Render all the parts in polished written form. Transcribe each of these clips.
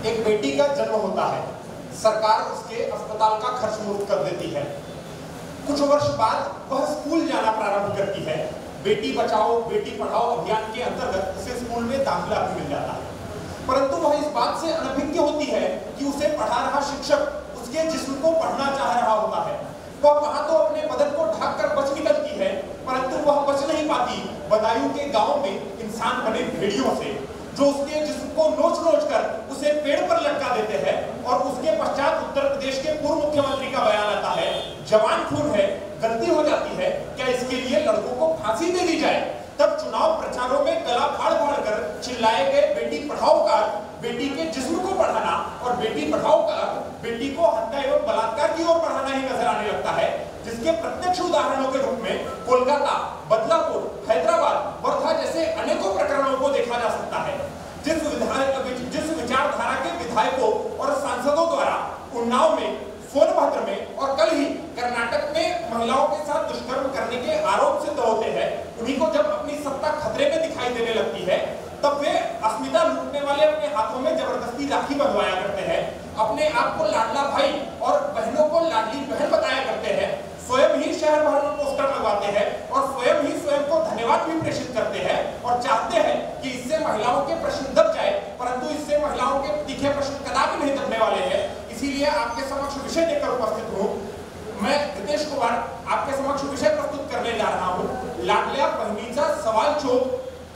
एक बेटी का जन्म होता है, सरकार उसके अस्पताल का खर्च मुक्त कर देती है। कुछ वर्ष बाद वह स्कूल जाना प्रारंभ करती है। बेटी बचाओ बेटी पढ़ाओ अभियान के अंतर्गत उसे स्कूल में दाखिला भी मिल जाता है, परंतु वह इस बात से अनभिज्ञ होती है कि उसे पढ़ा रहा शिक्षक उसके जिस्म को पढ़ना चाह रहा होता है। वह वहां तो अपने बदन को ढक कर बच निकलती है, परंतु वह बच नहीं पाती बदायूं के गांव में इंसान बने भेड़ियों से, जो उसके जिस्म को नोच नोच कर उसे पेड़ पर लटका देते हैं। और उसके पश्चात उत्तर प्रदेश के पूर्व मुख्यमंत्री का बयान आता है, जवान खून है, गलती हो जाती है, क्या इसके लिए लड़कों को फांसी दे दी जाए। तब चुनाव प्रचारों में गला फाड़ फाड़ कर चिल्लाए गए बेटी पढ़ाओ का बेटी के जिस्म को बढ़ाना और बेटी पढ़ाओ का बेटी को हत्या एवं बलात्कार की ओर बढ़ाना ही नजर आने लगता है, जिसके प्रत्यक्ष उदाहरणों के रूप में कोलकाता, बदलापुर, हैदराबाद, वर्धा जैसे अनेकों प्रकरणों को देखा जा सकता है। जिस विचारधारा के विधायकों और सांसदों द्वारा उन्नाव में, सोनभद्र में और कल ही कर्नाटक में महिलाओं के साथ दुष्कर्म करने के आरोप सिद्ध होते हैं, उन्हीं को जब अपनी सत्ता खतरे में दिखाई देने लगती है, तब वे अस्मिता लूटने वाले अपने हाथों में जबरदस्ती राखी बंधवाया करते हैं, अपने आप को लाडला भाई और बहनों को लाडली बहन बताया करते हैं, स्वयं ही शहर भर में पोस्टर लगवाते हैं और स्वयं ही स्वयं को धन्यवाद भी प्रेषित करते हैं और चाहते हैं कि इससे महिलाओं के प्रश्न दब जाए, परंतु इससे महिलाओं के तीखे प्रश्न कदापि नहीं दबने वाले हैं। इसीलिए आपके समक्ष विषय लेकर उपस्थित हूँ। मैं रितेश कुमार आपके समक्ष विषय प्रस्तुत करने जा रहा हूँ, लाडल्या बहिणीचा सवाल चोप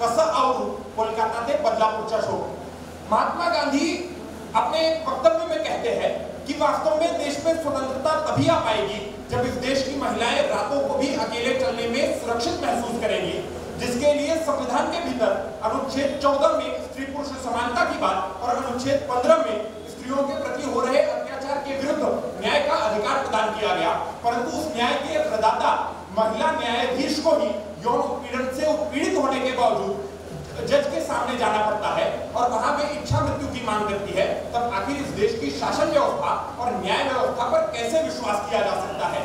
कसा आवरू कोलकाता ते बदलापूरचा शोक। महात्मा गांधी अपने वक्तव्य में कहते हैं कि वास्तव में देश में स्वतंत्रता तभी आ पाएगी जब इस देश की महिलाएं रातों को भी अकेले चलने में सुरक्षित महसूस करेंगी, जिसके लिए संविधान के भीतर अनुच्छेद 14 में स्त्री पुरुष समानता की बात और अनुच्छेद 15 में स्त्रियों के प्रति हो रहे अत्याचार के विरुद्ध न्याय का अधिकार प्रदान किया गया, परंतु उस न्याय के प्रदाता महिला न्यायाधीश को ही यौन उत्पीड़न से उत्पीड़ित होने के बावजूद जज के सामने जाना पड़ता है और वहां पे इच्छा मृत्यु की मांग करती है। तब आखिर इस देश की शासन व्यवस्था और न्याय व्यवस्था पर कैसे विश्वास किया जा सकता है।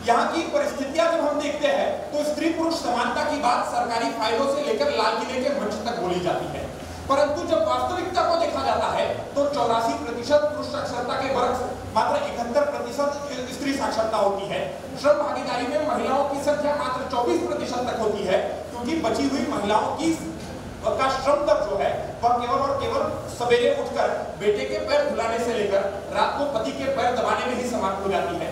यहाँ की परिस्थितियां जब हम देखते हैं तो स्त्री पुरुष समानता की बात सरकारी फाइलों से लेकर लाल किले के मंच तक बोली जाती है, परंतु जब वास्तविकता को देखा जाता है तो 84% पुरुष साक्षरता के वर्ष मात्र 71% स्त्री साक्षरता होती है। श्रम भागीदारी में महिलाओं की संख्या मात्र 24% तक होती है, क्योंकि बची हुई महिलाओं की का श्रम दर जो है वह केवल और केवल सवेरे उठकर बेटे के पैर धुलाने से लेकर रात को पति के पैर दबाने में ही समाप्त हो जाती है।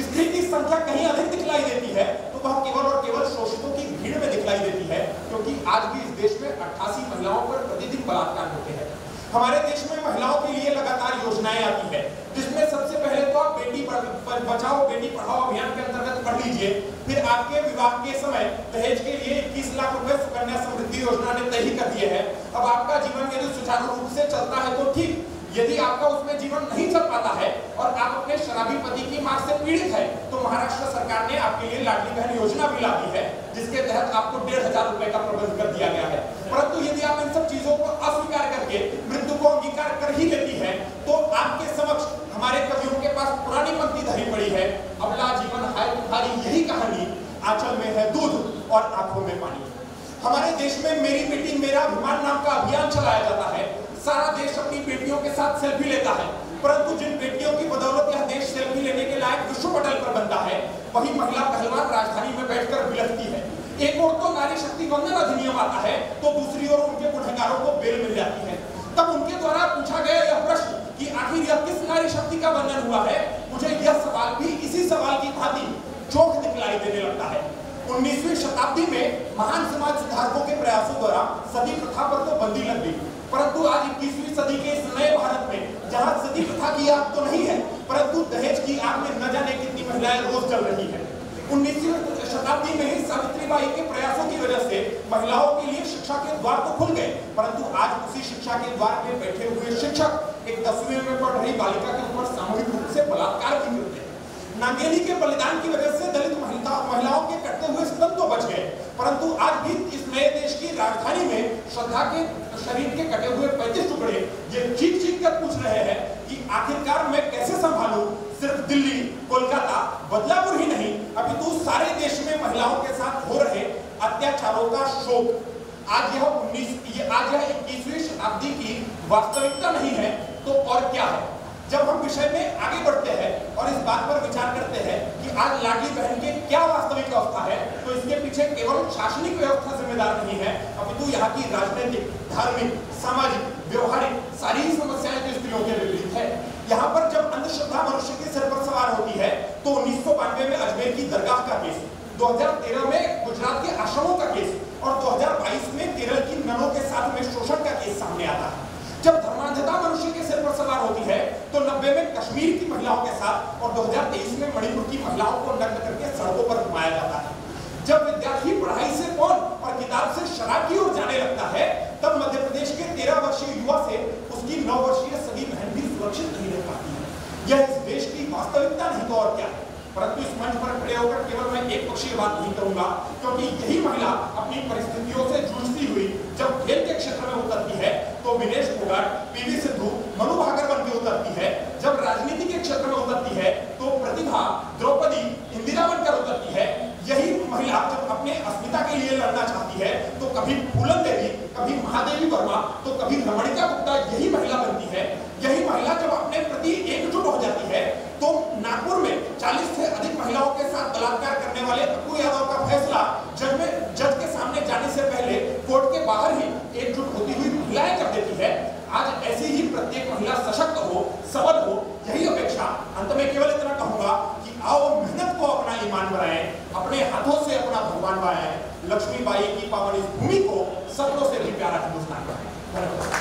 स्त्री की संख्या कहीं अधिक दिखलाई देती है तो वह केवल और केवल शोषितों की भीड़ में दिखलाई देती है, क्योंकि आज भी इस देश में 88 महिलाओं पर प्रतिदिन बलात्कार होते हैं। हमारे देश में महिलाओं के लिए लगातार योजनाएं आती है, जिसमें सबसे पहले तो आप बेटी बचाओ बेटी पढ़ाओ अभियान के अंतर्गत पढ़ लीजिए, फिर आपके विवाह के समय दहेज के लिए 21 लाख रुपए सुकन्या समृद्धि योजना ने तय कर दिए हैं। अब आपका जीवन यदि सुचारू रूप से चलता है तो ठीक, यदि आपका उसमें जीवन नहीं चल पाता है और आप अपने शराबी पति की मार से पीड़ित है तो महाराष्ट्र सरकार ने आपके लिए लाडली बहन योजना भी ला दी है, जिसके तहत आपको 1500 रुपए का प्रबंध कर दिया गया है। परंतु यदि आप इन सब चीजों को अस्वीकार करके मृत्यु को अंगीकार कर ही लेती है तो आपके समक्ष हमारे कवियों के पास पुरानी पंक्ति धरी पड़ी है, अबला जीवन हाय तुम्हारी यही कहानी, आंचल में है दूध और आंखों में पानी। हमारे देश में मेरी बेटी मेरा अभिमान नाम का अभियान चलाया जाता है। सारा देश अपनी बेटियों के साथ सेल्फी लेता है, परंतु जिन बेटियों की बदौलत यह देश सेल्फी लेने के लायक विश्व पटल पर बनता है, वही महिला पहलवान राजधानी में बैठकर बिलखती है। एक ओर तो नारी शक्ति वंदन अधिनियम आता है तो दूसरी ओर उनके गुनहगारों को बेल मिल जाती है। तब उनके द्वारा पूछा गया यह प्रश्न कि आखिर यह किस नारी शक्ति का वंदन हुआ है, मुझे यह सवाल भी इसी सवाल की भांति चौंक दिखलाई देने लगता है। 19वीं शताब्दी में महान समाज सुधारकों के प्रयासों द्वारा सती प्रथा पर तो बंदी लग गई, परंतु आज 21वीं सदी के इस नए भारत में जहां सती प्रथा की आग तो नहीं है, परंतु दहेज की आग में न जाने कितनी महिलाएं रोज जल रही है। 19वीं शताब्दी में ही सावित्रीबाई के प्रयासों की वजह से महिलाओं के लिए शिक्षा के द्वार तो खुल गए, परंतु आज उसी शिक्षा के द्वार में बैठे हुए शिक्षक एक 10वीं में पढ़ रही बालिका के ऊपर सामूहिक रूप से बलात्कार भी करते हैं। नांगेली के बलिदान की वजह से दलित महिलाओं के कटते हुए स्तन तो बच गए, परंतु आज भी इस नए देश की राजधानी में श्रद्धा के शरीर के कटे हुए 35 टुकड़े ये चीख चीख कर पूछ रहे हैं कि आखिरकार मैं कैसे संभालूं सिर्फ दिल्ली, कोलकाता, बदलापुर ही नहीं अपितु सारे देश में महिलाओं के साथ हो रहे अत्याचारों का शोक। आज यह 21वीं शताब्दी की वास्तविकता नहीं है, तो और क्या है। जब हम विषय में आगे बढ़ते हैं और इस बात पर विचार करते हैं कि आज लाडली बहन की क्या वास्तविक अवस्था है, तो इसके पीछे केवल शासनिक व्यवस्था जिम्मेदार नहीं है, अपितु यहाँ की राजनीतिक, धार्मिक, सामाजिक, व्यवहारिक सारी समस्याएं तो स्त्रियों के विपरीत है। यहाँ पर जब अंधश्रद्धा मनुष्य के सिर पर सवार होती है तो 1992 में अजमेर की दरगाह का केस, 2013 में गुजरात के आश्रमों का केस और 2022 में केरल की ननों के साथ में शोषण का केस सामने आता है। जब धर्मांधता मनुष्य के सिर पर सवार होती है तो 90 में कश्मीर की महिलाओं के साथ और 2023 में मणिपुर की महिलाओं को नग्न करके सड़कों पर घुमाया जाता है। जब विद्यार्थी पढ़ाई से कौन और किताब से शराब की ओर जाने लगता है, तब मध्य प्रदेश के 13 वर्षीय युवा से उसकी 9 वर्षीय सगी बहन भी सुरक्षित नहीं रह पाती है। यह इस देश की वास्तविकता नहीं तो और क्या है। परंतु इस मंच पर खड़े होकर केवल मैं एक पक्षीय बात नहीं करूंगा, क्योंकि यही महिला अपनी परिस्थितियों से जूझती हुई जब खेल के क्षेत्र में उतरती है तो विनेश फोगाट, पीवी सिंधु, मनु भाकर बन के उतरती है। जब राजनीति के क्षेत्र में उतरती है तो प्रतिभा, द्रौपदी, इंदिरा बनकर उतरती है। यही महिला जब अपने अस्मिता के लिए लड़ना चाहती है तो कभी फूलन देवी, कभी महादेवी वर्मा, तो कभी रमणिका गुप्ता यही महिला बनती है। यही महिला जब अपने प्रति एकजुट हो जाती है तो नागपुर में 40 से अधिक महिलाओं के साथ बलात्कार करने वाले अप्पू यादव का फैसला जज के सामने जाने से पहले कोर्ट के बाहर ही एकजुट होती हुई महिलाएं कर देती है। आज ऐसी ही प्रत्येक महिला सशक्त हो, सबल हो, यही अपेक्षा। अंत में केवल इतना कहूंगा कि आओ मेहनत को अपना ईमान बनाएं, अपने हाथों से अपना भगवान बनाएं, लक्ष्मीबाई की पावन इस भूमि को सपनों से भी प्यारा हिंदुस्तान बनाएं। धन्यवाद।